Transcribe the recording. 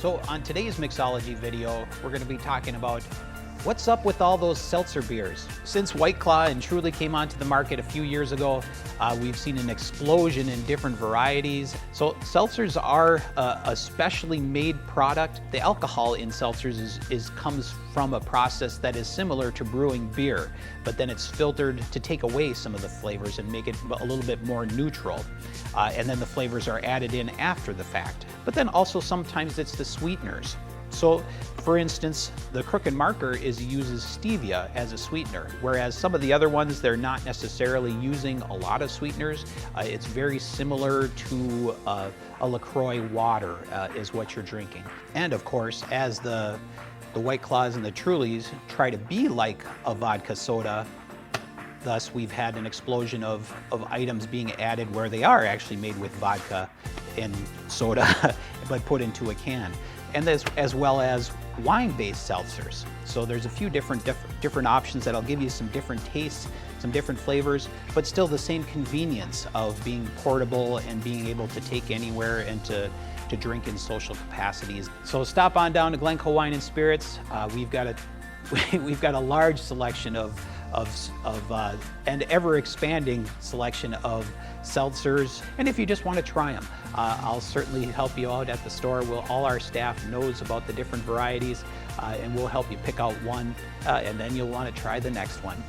So on today's Mixology video, we're going to be talking about what's up with all those seltzer beers. Since White Claw and Truly came onto the market a few years ago, we've seen an explosion in different varieties. So seltzers are a specially made product. The alcohol in seltzers comes from a process that is similar to brewing beer, but then it's filtered to take away some of the flavors and make it a little bit more neutral. And then the flavors are added in after the fact. But then also sometimes it's the sweeteners. So, for instance, the Crook and Marker uses stevia as a sweetener, whereas some of the other ones, they're not necessarily using a lot of sweeteners. It's very similar to a LaCroix water is what you're drinking. And of course, as the White Claws and the Trulies try to be like a vodka soda, thus we've had an explosion of items being added where they are actually made with vodka and soda, but put into a can. And as well as wine-based seltzers. So there's a few different options that'll give you some different tastes, some different flavors, but still the same convenience of being portable and being able to take anywhere and to drink in social capacities. So stop on down to Glencoe Wine Spirits. We've got a large selection and ever-expanding selection of seltzers. And if you just want to try them, I'll certainly help you out at the store. All our staff knows about the different varieties, and we'll help you pick out one, and then you'll want to try the next one.